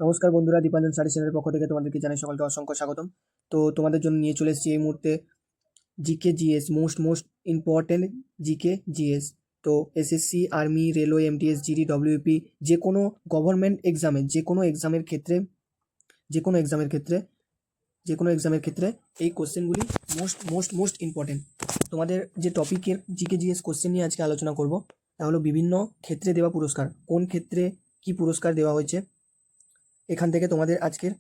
নমস্কার বন্ধুরা, দীপাঞ্জন স্টাডি চ্যানেলের পক্ষ থেকে তোমাদেরকে জানাই সকলকে অসংখ্য স্বাগতম। তো তোমাদের জন্য নিয়ে চলে এসেছি এই মুহূর্তে GK GS, most important GK GS. তো SSC, army, railway, MTS, GD, WP, যে কোনো গভর্নমেন্ট এক্সামে, যে কোনো এক্সামের ক্ষেত্রে এই কোশ্চেনগুলি মোস্ট ইম্পর্টেন্ট। তোমাদের যে টপিকের জিকে জিএস কোশ্চেন নিয়ে আজকে আলোচনা করব তা হলো বিভিন্ন ক্ষেত্রে দেওয়া পুরস্কার, কোন ক্ষেত্রে কি পুরস্কার দেওয়া হয়েছে। এখান থেকে তোমাদের আজকের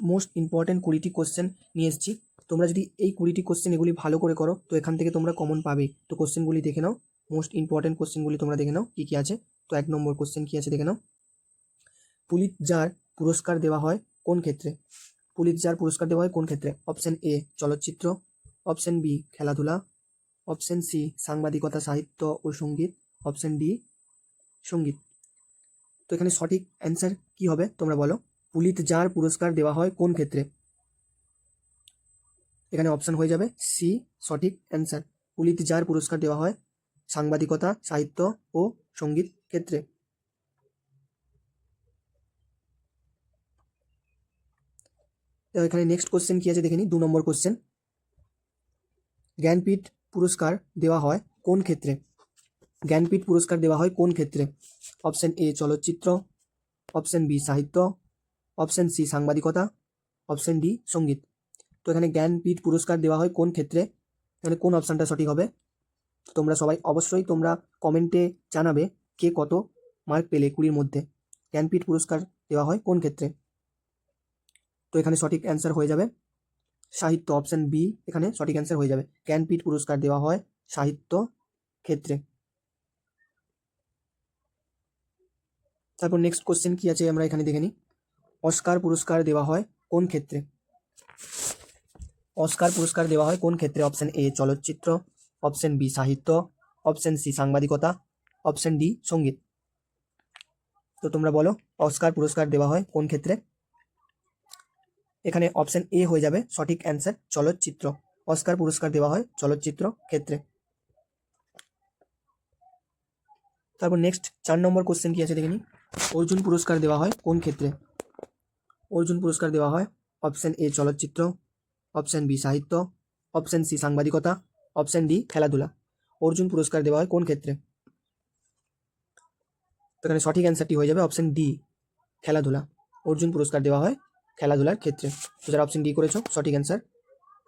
মোস্ট ইম্পর্টেন্ট 20টি কোশ্চেন নিয়ে এসেছি। তোমরা যদি এই 20টি কোশ্চেন এগুলি ভালো করে করো তো এখান থেকে তোমরা কমন পাবে। তো কোশ্চেনগুলি দেখে নাও, মোস্ট ইম্পর্টেন্ট কোশ্চেনগুলি তোমরা দেখে নাও কী কী আছে। তো 1 নম্বর কোশ্চেন কী আছে দেখে নাও। পুলিৎজার পুরস্কার দেওয়া হয় কোন ক্ষেত্রে? পুলিৎজার পুরস্কার দেওয়া হয় কোন ক্ষেত্রে? অপশন এ চলচ্চিত্র, অপশন বি খেলাধুলা, অপশন সি সাংবাদিকতা, সাহিত্য ও সঙ্গীত, অপশন ডি সঙ্গীত। তো এখানে সঠিক অ্যান্সার কি হবে তোমরা বলো। পুলিৎজার পুরস্কার দেওয়া হয় কোন ক্ষেত্রে? এখানে অপশন হয়ে যাবে সি সঠিক অ্যান্সার। পুলিৎজার পুরস্কার দেওয়া হয় সাংবাদিকতা, সাহিত্য ও সঙ্গীত ক্ষেত্রে। তো এখানে নেক্সট কোশ্চেন কি আছে দেখে নিই। 2 নম্বর কোশ্চেন, জ্ঞানপীঠ পুরস্কার দেওয়া হয় কোন ক্ষেত্রে? জ্ঞানপীঠ পুরস্কার দেওয়া হয় কোন ক্ষেত্রে? অপশন এ চলচ্চিত্র, অপশন বি সাহিত্য, অপশন সি সাংবাদিকতা, অপশন ডি সঙ্গীত। তো এখানে জ্ঞানপীঠ পুরস্কার দেওয়া হয় কোন ক্ষেত্রে? এখানে কোন অপশানটা সঠিক হবে? তোমরা সবাই অবশ্যই তোমরা কমেন্টে জানাবে কে কত মার্ক পেলে 20-র মধ্যে। জ্ঞানপীঠ পুরস্কার দেওয়া হয় কোন ক্ষেত্রে? তো এখানে সঠিক অ্যান্সার হয়ে যাবে সাহিত্য, অপশন বি এখানে সঠিক অ্যান্সার হয়ে যাবে। জ্ঞানপীঠ পুরস্কার দেওয়া হয় সাহিত্য ক্ষেত্রে। তারপর নেক্সট কোশ্চেন কি আছে আমরা এখানে দেখে নিই। অস্কার পুরস্কার দেওয়া হয় কোন ক্ষেত্রে? অস্কার পুরস্কার দেওয়া হয় কোন ক্ষেত্রে? অপশন এ চলচ্চিত্র, অপশন বি সাহিত্য, অপশন সি সাংবাদিকতা, অপশন ডি সঙ্গীত। তো তোমরা বলো অস্কার পুরস্কার দেওয়া হয় কোন ক্ষেত্রে? এখানে অপশন এ হয়ে যাবে সঠিক অ্যান্সার, চলচ্চিত্র। অস্কার পুরস্কার দেওয়া হয় চলচ্চিত্র ক্ষেত্রে। তারপর নেক্সট 4 নম্বর কোশ্চেন কি আছে দেখে নিই। অর্জুন পুরস্কার দেওয়া হয় কোন ক্ষেত্রে? অর্জুন পুরস্কার দেওয়া হয় অপশন এ চলচ্চিত্র, অপশন বি সাহিত্য, অপশন সি সাংবাদিকতা, অপশন ডি খেলাধুলা। অর্জুন পুরস্কার দেওয়া হয় কোন ক্ষেত্রে? তো এখানে সঠিক অ্যান্সারটি হয়ে যাবে অপশন ডি খেলাধুলা। অর্জুন পুরস্কার দেওয়া হয় খেলাধুলার ক্ষেত্রে। তো যারা অপশন ডি করেছো সঠিক অ্যান্সার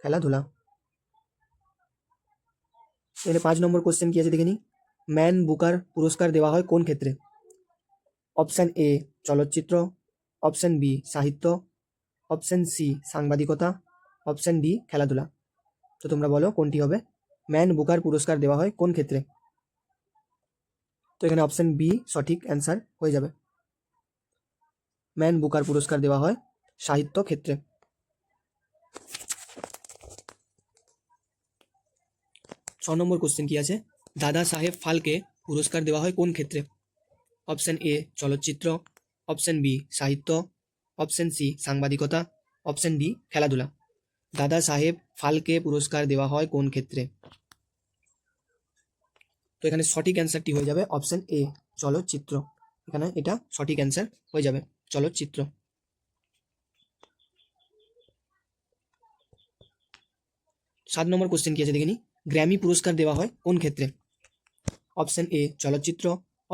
খেলাধুলা। এখানে 5 নম্বর কোশ্চেন কি আছে দেখে নিই। ম্যান বুকার পুরস্কার দেওয়া হয় কোন ক্ষেত্রে? অপশন এ চলচ্চিত্র, অপশন বি সাহিত্য, অপশন সি সাংবাদিকতা, অপশন ডি খেলাধুলা। তো তোমরা বলো কোনটি হবে। ম্যান বুকার পুরস্কার দেওয়া হয় কোন ক্ষেত্রে? তো এখানে অপশন বি সঠিক অ্যান্সার হয়ে যাবে। ম্যান বুকার পুরস্কার দেওয়া হয় সাহিত্য ক্ষেত্রে। 6 নম্বর কোশ্চেন কি আছে। দাদা সাহেব ফালকে পুরস্কার দেওয়া হয় কোন ক্ষেত্রে? অপশন এ চলচ্চিত্র, অপশন বি সাহিত্য, অপশন সি সাংবাদিকতা, অপশন ডি খেলাধুলা। দাদা সাহেব ফালকে পুরস্কার দেওয়া হয় কোন ক্ষেত্রে? তো এখানে সঠিক অ্যান্সারটি হয়ে যাবে অপশন এ চলচ্চিত্র। এখানে এটা সঠিক অ্যান্সার হয়ে যাবে চলচ্চিত্র। 7 নম্বর কোশ্চেন কি আছে দেখে নিই। গ্র্যামি পুরস্কার দেওয়া হয় কোন ক্ষেত্রে? অপশন এ চলচ্চিত্র,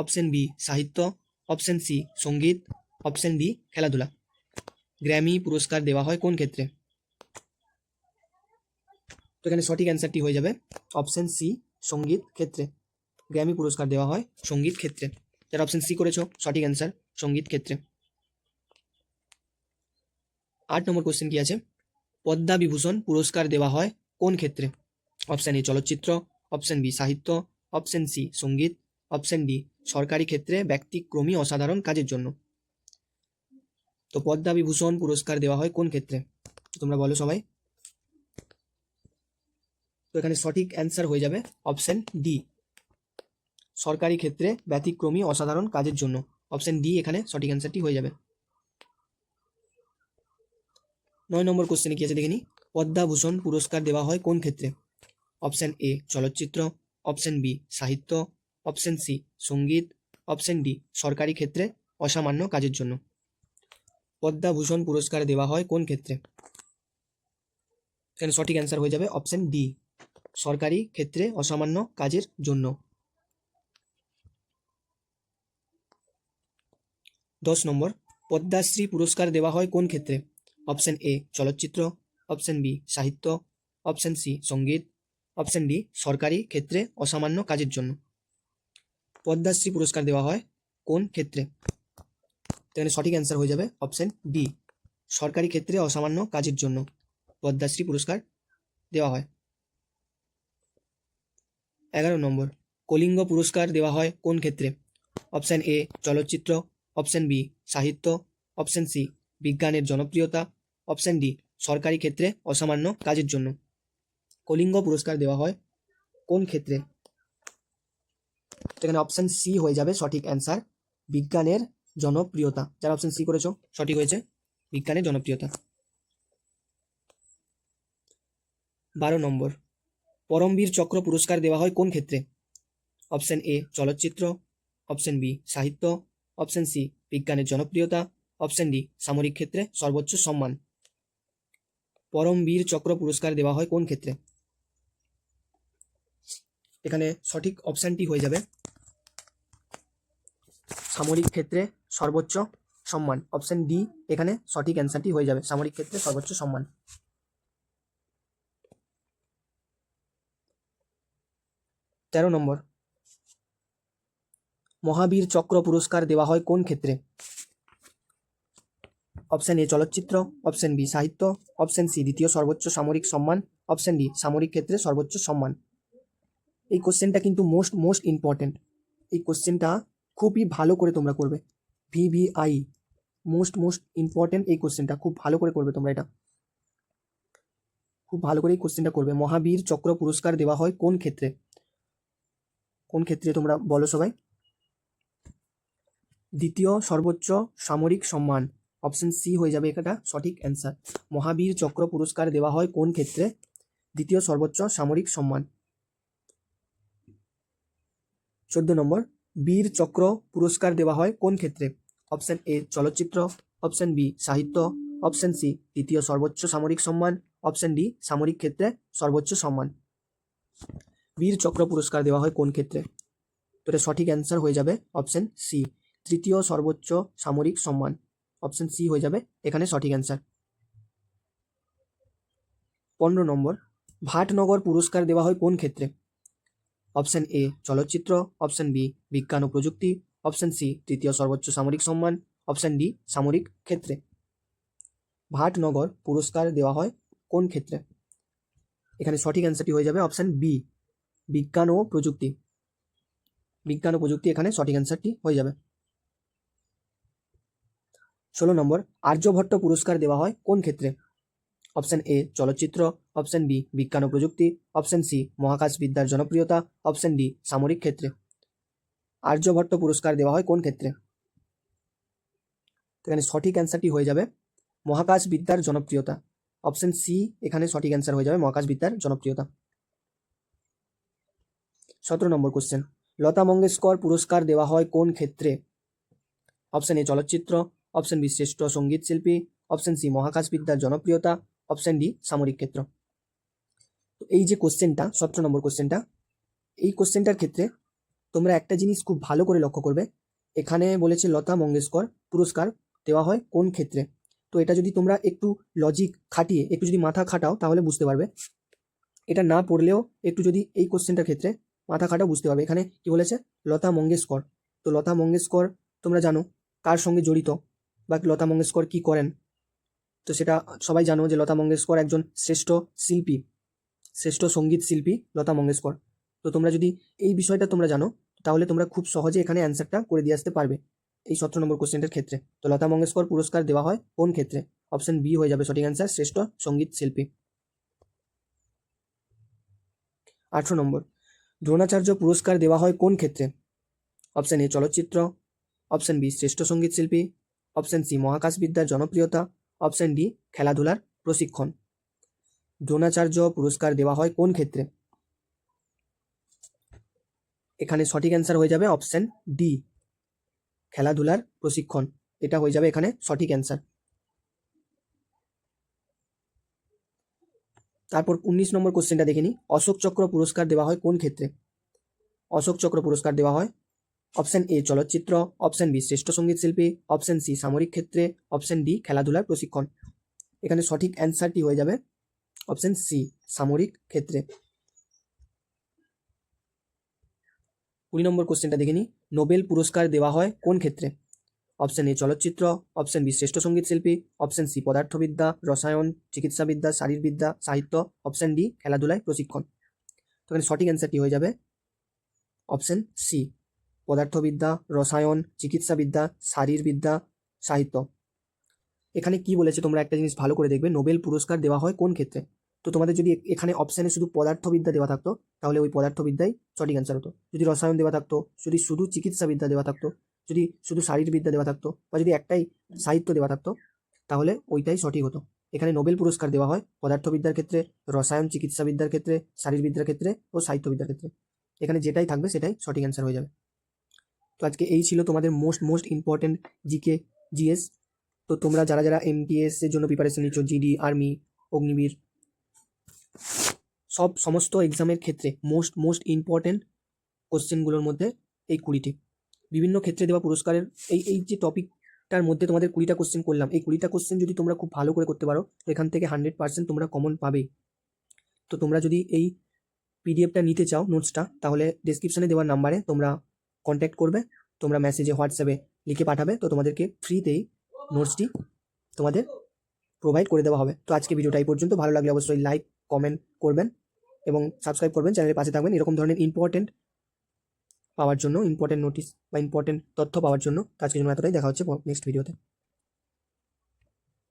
অপশন বি সাহিত্য, অপশন সি সঙ্গীত, অপশন ডি খেলাধুলা। গ্র্যামি পুরস্কার দেওয়া হয় কোন ক্ষেত্রে? তো এখানে সঠিক অ্যান্সারটি হয়ে যাবে অপশন সি সঙ্গীত ক্ষেত্রে। গ্র্যামি পুরস্কার দেওয়া হয় সঙ্গীত ক্ষেত্রে। যারা অপশন সি করেছো সঠিক অ্যান্সার সঙ্গীত ক্ষেত্রে। 8 নম্বর কোশ্চেন কি আছে। পদ্মা বিভূষণ পুরস্কার দেওয়া হয় কোন ক্ষেত্রে? অপশন এ চলচ্চিত্র, অপশন বি সাহিত্য, অপশন সি সঙ্গীত, অপশন ডি সরকারি ক্ষেত্রে ব্যতিক্রমী অসাধারণ কাজের জন্য। তো পদ্মা বিভূষণ পুরস্কার দেওয়া হয় কোন ক্ষেত্রে? তোমরা বলো সবাই। তো এখানে সঠিক অ্যান্সার হয়ে যাবে অপশন ডি সরকারি ক্ষেত্রে ব্যতিক্রমী অসাধারণ কাজের জন্য। অপশন ডি এখানে সঠিক অ্যান্সারটি হয়ে যাবে। 9 নম্বর কোশ্চেনে কি আছে দেখে নিই। পদ্মাভূষণ পুরস্কার দেওয়া হয় কোন ক্ষেত্রে? অপশন এ চলচ্চিত্র, অপশন বি সাহিত্য, অপশন সি সঙ্গীত, অপশন ডি সরকারি ক্ষেত্রে অসামান্য কাজের জন্য। পদ্মভূষণ পুরস্কার দেওয়া হয় কোন ক্ষেত্রে? এখানে সঠিক অ্যান্সার হয়ে যাবে অপশন ডি, সরকারি ক্ষেত্রে অসামান্য কাজের জন্য। 10 নম্বর, পদ্মশ্রী পুরস্কার দেওয়া হয় কোন ক্ষেত্রে? অপশন এ চলচ্চিত্র, অপশন বি সাহিত্য, অপশন সি সঙ্গীত, অপশন ডি সরকারি ক্ষেত্রে অসামান্য কাজের জন্য। পদ্মশ্রী পুরস্কার দেওয়া হয় কোন ক্ষেত্রে? এখানে সঠিক অ্যান্সার হয়ে যাবে অপশন ডি, সরকারি ক্ষেত্রে অসামান্য কাজের জন্য পদ্মশ্রী পুরস্কার দেওয়া হয়। 11 নম্বর, কলিঙ্গ পুরস্কার দেওয়া হয় কোন ক্ষেত্রে? অপশন এ চলচ্চিত্র, অপশন বি সাহিত্য, অপশন সি বিজ্ঞানের জনপ্রিয়তা, অপশন ডি সরকারি ক্ষেত্রে অসামান্য কাজের জন্য। কলিঙ্গ পুরস্কার দেওয়া হয় কোন ক্ষেত্রে? এখানে অপশন সি হয়ে যাবে সঠিক অ্যান্সার, বিজ্ঞানের জনপ্রিয়তা। যারা অপশন সি করেছো সঠিক হয়েছে, বিজ্ঞানের জনপ্রিয়তা। 12 নম্বর, পরমবীর চক্র পুরস্কার দেওয়া হয় কোন ক্ষেত্রে? অপশন এ চলচ্চিত্র, অপশন বি সাহিত্য, অপশন সি বিজ্ঞানের জনপ্রিয়তা, অপশন ডি সামরিক ক্ষেত্রে সর্বোচ্চ সম্মান। পরমবীর চক্র পুরস্কার দেওয়া হয় কোন ক্ষেত্রে? এখানে সঠিক অপশনটি হয়ে যাবে সামরিক ক্ষেত্রে সর্বোচ্চ সম্মান। অপশন ডি এখানে সঠিক অ্যান্সারটি হয়ে যাবে, সামরিক ক্ষেত্রে সর্বোচ্চ সম্মান। 13 নম্বর, মহাবীর চক্র পুরস্কার দেওয়া হয় কোন ক্ষেত্রে? অপশন এ চলচ্চিত্র, অপশন বি সাহিত্য, অপশন সি দ্বিতীয় সর্বোচ্চ সামরিক সম্মান, অপশন ডি সামরিক ক্ষেত্রে সর্বোচ্চ সম্মান। এই কোশ্চেনটা কিন্তু মোস্ট ইম্পর্টেন্ট। এই কোশ্চেনটা খুবই ভালো করে তোমরা করবে, ভিভিআই মোস্ট ইম্পর্টেন্ট। এই কোশ্চেনটা খুব ভালো করে করবে তোমরা, এটা খুব ভালো করে এই কোশ্চেনটা করবে। মহাবীর চক্র পুরস্কার দেওয়া হয় কোন ক্ষেত্রে? কোন ক্ষেত্রে তোমরা বলো সবাই? দ্বিতীয় সর্বোচ্চ সামরিক সম্মান, অপশন সি হয়ে যাবে এটা সঠিক অ্যান্সার। মহাবীর চক্র পুরস্কার দেওয়া হয় কোন ক্ষেত্রে? দ্বিতীয় সর্বোচ্চ সামরিক সম্মান। 14 নম্বর, বীর চক্র পুরস্কার দেওয়া হয় কোন ক্ষেত্রে? অপশন এ চলচ্চিত্র, অপশন বি সাহিত্য, অপশন সি দ্বিতীয় সর্বোচ্চ সামরিক সম্মান, অপশন ডি সামরিক ক্ষেত্রে সর্বোচ্চ সম্মান। বীর চক্র পুরস্কার দেওয়া হয় কোন ক্ষেত্রে? তো এটা সঠিক অ্যান্সার হয়ে যাবে অপশন সি, তৃতীয় সর্বোচ্চ সামরিক সম্মান। অপশন সি হয়ে যাবে এখানে সঠিক অ্যান্সার। 15 নম্বর, ভাটনগর পুরস্কার দেওয়া হয় কোন ক্ষেত্রে? অপশন এ চলচ্চিত্র, অপশন বি বিজ্ঞান ও প্রযুক্তি, অপশন সি তৃতীয় সর্বোচ্চ সামরিক সম্মান, অপশন ডি সামরিক ক্ষেত্রে। ভাটনগর পুরস্কার দেওয়া হয় কোন ক্ষেত্রে? এখানে সঠিক অ্যান্সারটি হয়ে যাবে অপশন বি, বিজ্ঞান ও প্রযুক্তি। বিজ্ঞান ও প্রযুক্তি এখানে সঠিক অ্যান্সারটি হয়ে যাবে। 16 নম্বর, আর্যভট্ট পুরস্কার দেওয়া হয় কোন ক্ষেত্রে? অপশন এ চলচ্চিত্র, অপশন বি বিজ্ঞান ও প্রযুক্তি, অপশন সি মহাকাশ বিদ্যার জনপ্রিয়তা, অপশন ডি সামরিক ক্ষেত্রে। আর্যভট্ট পুরস্কার দেওয়া হয় কোন ক্ষেত্রে? এখানে সঠিক অ্যান্সারটি হয়ে যাবে মহাকাশ বিদ্যার জনপ্রিয়তা। অপশন সি এখানে সঠিক অ্যান্সার হয়ে যাবে মহাকাশ বিদ্যার জনপ্রিয়তা। 17 নম্বর কোশ্চেন, লতা মঙ্গেশকর পুরস্কার দেওয়া হয় কোন ক্ষেত্রে? অপশন এ চলচ্চিত্র, অপশন বি শ্রেষ্ঠ সঙ্গীত শিল্পী, অপশন সি মহাকাশ বিদ্যার জনপ্রিয়তা, অপশন ডি সামরিক ক্ষেত্র। তো এই যে কোশ্চেনটা 17 নম্বর কোশ্চেনটা, এই কোশ্চেনটার ক্ষেত্রে তোমরা একটা জিনিস খুব ভালো করে লক্ষ্য করবে। এখানে বলেছে লতা মঙ্গেশকর পুরস্কার দেওয়া হয় কোন ক্ষেত্রে। তো এটা যদি তোমরা একটু লজিক খাটিয়ে একটু যদি মাথা খাটাও তাহলে বুঝতে পারবে। এটা না পড়লেও একটু যদি এই কোশ্চেনটার ক্ষেত্রে মাথা খাটাও বুঝতে পারবে। এখানে কি বলেছে? লতা মঙ্গেশকর। তো লতা মঙ্গেশকর তোমরা জানো কার সঙ্গে জড়িত বা লতা মঙ্গেশকর কি করেন। তো সেটা সবাই জানো যে লতা মঙ্গেশকর একজন শ্রেষ্ঠ শিল্পী, শ্রেষ্ঠ সঙ্গীত শিল্পী লতা মঙ্গেশকর। তো তোমরা যদি এই বিষয়টা তোমরা জানো তাহলে তোমরা খুব সহজে এখানে অ্যান্সারটা করে দিয়ে আসতে পারবে এই 17 নম্বর কোশ্চেনটার ক্ষেত্রে। তো লতা মঙ্গেশকর পুরস্কার দেওয়া হয় কোন ক্ষেত্রে? অপশন বি হয়ে যাবে সঠিক অ্যান্সার, শ্রেষ্ঠ সঙ্গীত শিল্পী। 18 নম্বর, দ্রোণাচার্য পুরস্কার দেওয়া হয় কোন ক্ষেত্রে? অপশন এ চলচ্চিত্র, অপশন বি শ্রেষ্ঠ সঙ্গীত শিল্পী, অপশন সি মহাকাশ বিদ্যার জনপ্রিয়তা, অপশন ডি খেলাধুলার প্রশিক্ষণ। দ্রোণাচার্য পুরস্কার দেওয়া হয় কোন ক্ষেত্রে? এখানে সঠিক অ্যান্সার হয়ে যাবে অপশন ডি, খেলাধুলার প্রশিক্ষণ। এটা হয়ে যাবে এখানে সঠিক অ্যান্সার। তারপর 19 নম্বর কোশ্চেনটা দেখে নিই, অশোক চক্র পুরস্কার দেওয়া হয় কোন ক্ষেত্রে? অশোক চক্র পুরস্কার দেওয়া হয় অপশন এ চলচ্চিত্র, অপশন বি শ্রেষ্ঠ সঙ্গীত শিল্পী, অপশন সি সামরিক ক্ষেত্রে, অপশন ডি খেলাধুলার প্রশিক্ষণ। এখানে সঠিক অ্যান্সারটি হয়ে যাবে অপশন সি সামরিক ক্ষেত্রে। 20 নম্বর কোশ্চেনটা দেখে নিই, নোবেল পুরস্কার দেওয়া হয় কোন ক্ষেত্রে? অপশন এ চলচ্চিত্র, অপশন বি শ্রেষ্ঠ সঙ্গীত শিল্পী, অপশন সি পদার্থবিদ্যা, রসায়ন, চিকিৎসাবিদ্যা, শারীরবিদ্যা, সাহিত্য, অপশন ডি খেলাধুলায় প্রশিক্ষণ। তো এখানে সঠিক অ্যান্সারটি হয়ে যাবে অপশন সি পদার্থবিদ্যা, রসায়ন, চিকিৎসাবিদ্যা, শারীরবিদ্যা, সাহিত্য। এখানে কি বলেছে তোমরা একটা জিনিস ভালো করে দেখবে, নোবেল পুরস্কার দেওয়া হয় কোন ক্ষেত্রে। তো তোমাদের যদি এখানে অপশানে শুধু পদার্থবিদ্যা দেওয়া থাকতো তাহলে ওই পদার্থবিদ্যাই সঠিক অ্যান্সার হতো। যদি রসায়ন দেওয়া থাকতো, যদি শুধু চিকিৎসাবিদ্যা দেওয়া থাকতো, যদি শুধু শারীরবিদ্যা দেওয়া থাকতো, বা যদি একটাই সাহিত্য দেওয়া থাকতো তাহলে ওইটাই সঠিক হতো। এখানে নোবেল পুরস্কার দেওয়া হয় পদার্থবিদ্যার ক্ষেত্রে, রসায়ন চিকিৎসাবিদ্যার ক্ষেত্রে, শারীরবিদ্যার ক্ষেত্রে ও সাহিত্যবিদ্যার ক্ষেত্রে। এখানে যেটাই থাকবে সেটাই সঠিক অ্যান্সার হয়ে যাবে। তো আজকে এই ছিল তোমাদের মোস্ট ইম্পর্টেন্ট জিকে জিএস। তো তোমরা যারা যারা এমটিএস এর জন্য প্রিপারেশন নিচ্ছ, জিডি, আর্মি, অগ্নিবীর, সমস্ত এক্সামের ক্ষেত্রে মোস্ট ইম্পর্টেন্ট কোশ্চেনগুলোর মধ্যে এই 20টি বিভিন্ন ক্ষেত্রে দেওয়া পুরস্কারের এই যে টপিকটার মধ্যে তোমাদের 20টা কোশ্চেন করলাম, এই 20টা কোশ্চেন যদি তোমরা খুব ভালো করে করতে পারো তো এখান থেকে 100% তোমরা কমন পাবেই। তো তোমরা যদি এই পিডিএফটা নিতে চাও নোটসটা, তাহলে ডেসক্রিপশনে দেওয়ার নাম্বারে তোমরা কন্ট্যাক্ট করবে, তোমরা মেসেজে হোয়াটসঅ্যাপে লিখে পাঠাবে, তো তোমাদেরকে ফ্রিতেই নোটসটি তোমাদের প্রোভাইড করে দেওয়া হবে। তো আজকে ভিডিওটা এই পর্যন্ত। ভালো লাগলে অবশ্যই লাইক কমেন্ট করবেন এবং সাবস্ক্রাইব করবেন, চ্যানেলের পাশে থাকবেন এরকম ধরনের ইম্পর্টেন্ট পাওয়ার জন্য, ইম্পর্টেন্ট নোটিস বা ইম্পর্টেন্ট তথ্য পাওয়ার জন্য। তো আজকের জন্য এতটাই, দেখা হচ্ছে নেক্সট ভিডিওতে।